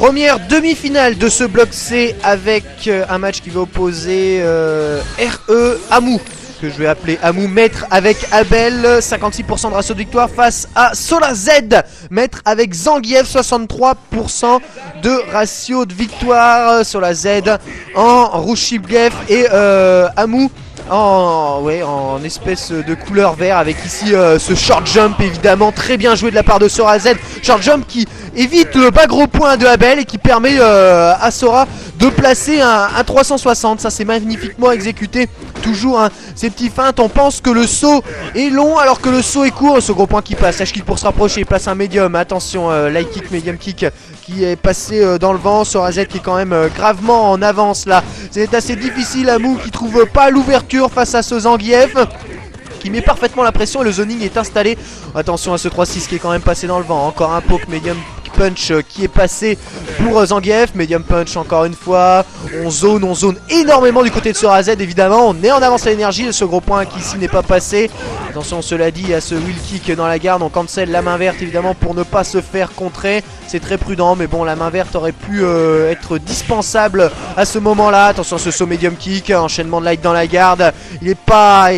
Première demi-finale de ce bloc C avec un match qui va opposer RE Amou, que je vais appeler Amou Maître avec Abel, 56% de ratio de victoire face à Solar Z Maître avec Zangief, 63% de ratio de victoire. Solar Z en rouge Shibgef et Amou en espèce de couleur vert avec ici ce short jump évidemment très bien joué de la part de Sora Z. Short jump qui évite le bas gros point de Abel et qui permet à Sora de placer un 360. Ça c'est magnifiquement exécuté. Toujours ces petits feintes. On pense que le saut est long alors que le saut est court. Ce gros point qui passe, H kick pour se rapprocher, place un médium. Attention, light kick, medium kick qui est passé dans le vent. Sora Z qui est quand même gravement en avance là. C'est assez difficile. Amou qui trouve pas l'ouverture face à ce Zangief qui met parfaitement la pression et le zoning est installé. Attention à ce 3-6 qui est quand même passé dans le vent. Encore un poke medium punch qui est passé pour Zangief. Medium punch encore une fois. On zone énormément du côté de Sora Z évidemment. On est en avance à l'énergie. Ce gros point qui ici n'est pas passé. Attention, cela dit, il y a ce wheel kick dans la garde. On cancel la main verte évidemment pour ne pas se faire contrer. C'est très prudent mais bon, la main verte aurait pu être dispensable à ce moment là. Attention à ce saut medium kick. Enchaînement de light dans la garde. Il est pas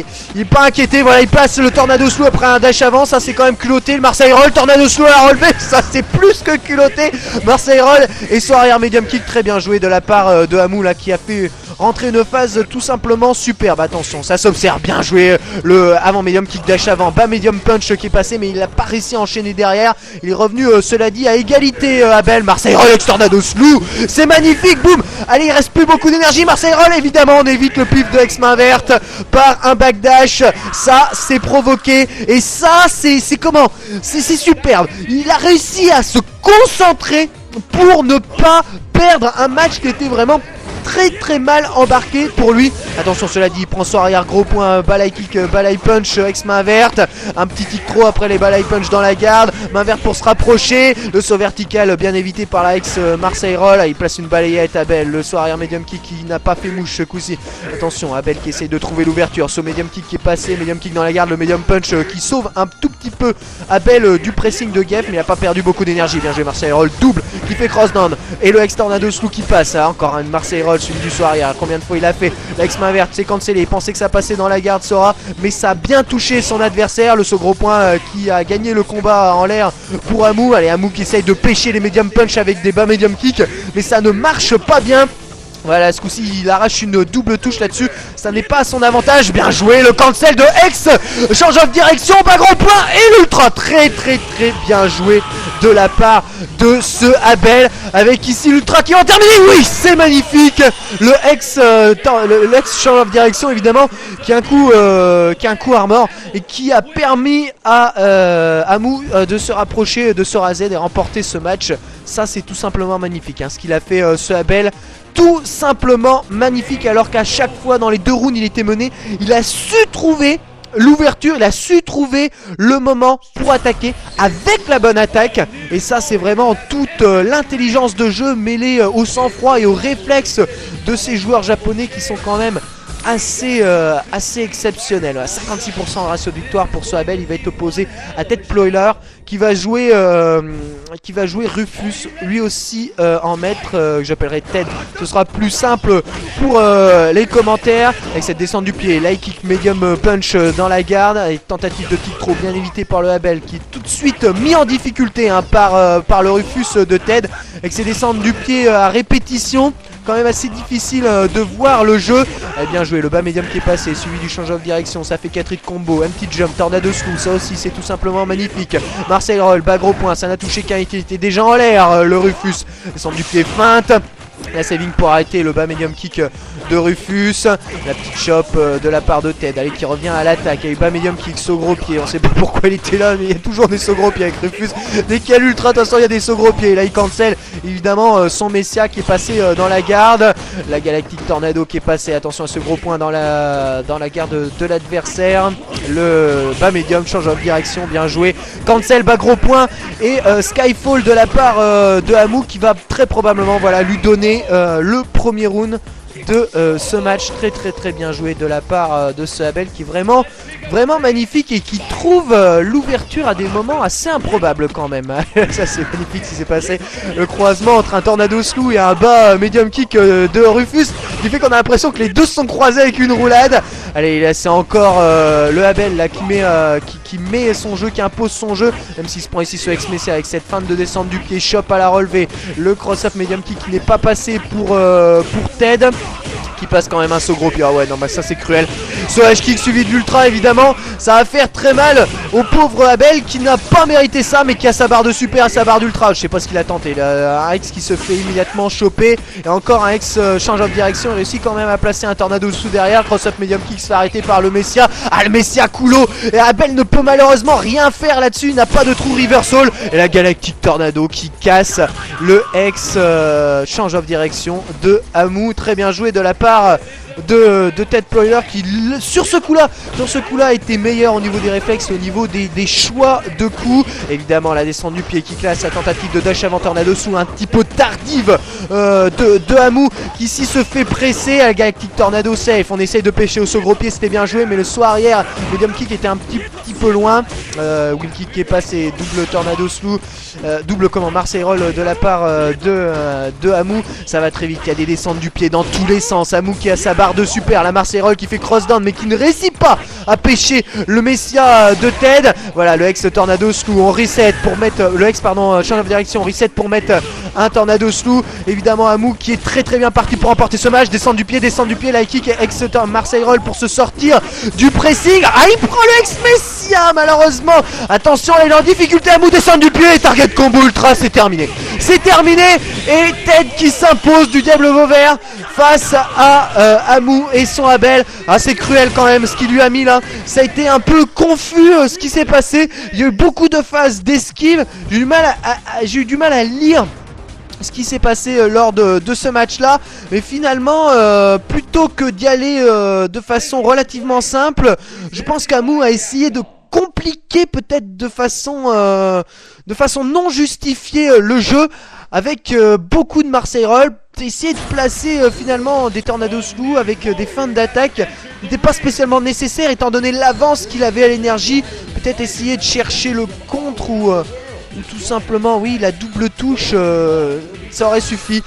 inquiété. Voilà, il passe le tornado slow après un dash avant. Ça c'est quand même culotté. Le Marseille roll, tornado slow à la relevé. Ça c'est plus que culotté. Marseille roll et son arrière medium kick très bien joué de la part de Amou là qui a fait rentrer une phase tout simplement superbe. Attention, ça s'observe, bien joué le avant medium kick dash avant, bas medium punch qui est passé mais il n'a pas réussi à enchaîner derrière. Il est revenu cela dit à égalité. Abel, Marseille roll, tornado slow, c'est magnifique, boum. Allez, il reste plus beaucoup d'énergie. Marseille roll évidemment, on évite le pif de ex main verte par un backdash. Ça c'est provoqué et ça c'est comment, c'est superbe. Il a réussi à se concentrer pour ne pas perdre un match qui était vraiment très mal embarqué pour lui. Attention, cela dit, il prend son arrière, gros point, balai kick, balai punch, ex main verte. Un petit kick trop après les balai punch dans la garde. Main verte pour se rapprocher. Le saut vertical bien évité par la ex Marseille roll. Il place une balayette. Abel, le saut arrière medium kick qui n'a pas fait mouche ce coup-ci. Attention, Abel qui essaye de trouver l'ouverture. Saut medium kick qui est passé. Medium kick dans la garde. Le medium punch qui sauve un tout petit peu Abel du pressing de Gef. Mais il n'a pas perdu beaucoup d'énergie. Bien joué, Marseille roll double qui fait cross down. Et le ex tornado slow qui passe. Encore un Marseille roll. Celui du saut arrière, combien de fois il a fait. L'ex main verte, c'est cancellé. Il pensait que ça passait dans la garde Sora, mais ça a bien touché son adversaire. Le saut gros point qui a gagné le combat en l'air pour Amou. Allez, Amou qui essaye de pêcher les medium punch avec des bas medium kick, mais ça ne marche pas bien. Voilà, ce coup-ci il arrache une double touche là-dessus. Ça n'est pas à son avantage. Bien joué, le cancel de X. Change of direction, bas gros point et l'ultra. Très bien joué de la part de ce Abel. Avec ici l'ultra qui va en terminer. Oui, c'est magnifique. Le X change of direction évidemment qui a un coup armor et qui a permis à Amou de se rapprocher de Sora Z et remporter ce match. Ça c'est tout simplement magnifique hein, ce qu'il a fait ce Abel. Tout simplement magnifique alors qu'à chaque fois dans les deux rounds il était mené, il a su trouver l'ouverture, il a su trouver le moment pour attaquer avec la bonne attaque. Et ça c'est vraiment toute l'intelligence de jeu mêlée au sang-froid et au réflexe de ces joueurs japonais qui sont quand même assez exceptionnel. 56% de ratio de victoire pour ce Abel. Il va être opposé à Ted Ploiler qui va jouer Rufus, lui aussi en maître, que j'appellerai Ted. Ce sera plus simple pour les commentaires avec cette descente du pied, light kick medium punch dans la garde et tentative de kick trop bien évité par le Abel qui est tout de suite mis en difficulté hein, par le Rufus de Ted avec ses descentes du pied à répétition. Quand même assez difficile de voir le jeu. Bien joué, le bas médium qui est passé, suivi du change of direction, ça fait 4 hits combo, un petit jump, tornado slow, ça aussi c'est tout simplement magnifique. Marseille roll, bas gros point, ça n'a touché qu'un hit, il était déjà en l'air le Rufus. Descend du pied feinte. La saving pour arrêter le bas medium kick de Rufus. La petite chop de la part de Ted. Allez, qui revient à l'attaque. Il y a eu bas medium kick, saut gros pied. On sait pas pourquoi il était là, mais il y a toujours des sauts gros pieds avec Rufus. Dès qu'il y a l'ultra, attention, il y a des sauts gros pieds. Là, il cancel évidemment son Messia qui est passé dans la garde. La Galactic Tornado qui est passé. Attention à ce gros point dans la garde de l'adversaire. Le bas medium, change de direction, bien joué. Cancel, bas gros point. Et Skyfall de la part de Amou qui va très probablement lui donner le premier round de ce match. Très bien joué de la part de ce Abel qui est vraiment magnifique et qui trouve l'ouverture à des moments assez improbables quand même. Ça c'est magnifique ce qui s'est passé. Le croisement entre un Tornado Slew et un bas medium kick de Rufus qui fait qu'on a l'impression que les deux se sont croisés avec une roulade. Allez, là c'est encore le Abel là qui met son jeu, qui impose son jeu, même s'il se prend ici ce ex-Messi avec cette feinte de descente du pied, chop à la relevée, le cross-up medium kick qui n'est pas passé pour Ted, qui passe quand même un saut gros pied. Ah ouais, non, bah ça c'est cruel. Ce hash kick suivi de l'ultra, évidemment, ça va faire très mal au pauvre Abel qui n'a pas mérité ça, mais qui a sa barre de super, sa barre d'ultra. Je sais pas ce qu'il a tenté. Un ex qui se fait immédiatement choper, et encore un ex change of direction, réussit quand même à placer un tornado sous derrière. Cross-up medium kick se fait arrêter par le Messia. Ah, le Messia coulo, et Abel ne peut malheureusement rien faire là-dessus. Il n'a pas de trou reversal, et la Galactic Tornado qui casse le ex change of direction de Amu. Très bien joué de la part de Ted Ployer qui sur ce coup là était meilleur au niveau des réflexes, au niveau des choix de coups. Évidemment la descente du pied qui classe la tentative de dash avant tornado sous un petit peu tardive de Amu qui ici se fait presser. À la Galactic Tornado safe, on essaye de pêcher au saut gros pied, c'était bien joué, mais le saut arrière medium kick était un petit peu loin. Wheel kick qui est passé, double tornado slew, double Marseille roll de la part de Amu. Ça va très vite, il y a des descentes du pied dans tous les sens. Amu qui a sa barre de super, la Marseille roll qui fait cross down mais qui ne réussit pas à pêcher le Messia de Ted. Voilà, le ex tornado slew, on reset pour mettre le ex change of direction, on reset pour mettre un tornado slew. Évidemment Amu qui est très bien parti pour remporter ce match. Descendre du pied, la kick ex Marseille roll pour se sortir du pressing. Ah, il prend le ex Messia malheureusement. Attention, il est en difficulté. Amu descend du pied, target combo ultra, c'est terminé. C'est terminé, et Ted qui s'impose du diable Vauvert face à Amu et son Abel. Ah, c'est cruel quand même ce qu'il lui a mis là. Ça a été un peu confus ce qui s'est passé. Il y a eu beaucoup de phases d'esquive. J'ai eu du mal à lire ce qui s'est passé lors de ce match là, mais finalement plutôt que d'y aller de façon relativement simple, je pense qu'Amu a essayé de compliquer peut-être de façon non justifiée le jeu avec beaucoup de Marseille roll, essayer de placer finalement des tornado slew avec des feintes d'attaque n'était pas spécialement nécessaire étant donné l'avance qu'il avait à l'énergie. Peut-être essayer de chercher le contre ou tout simplement oui la double touche, ça aurait suffi.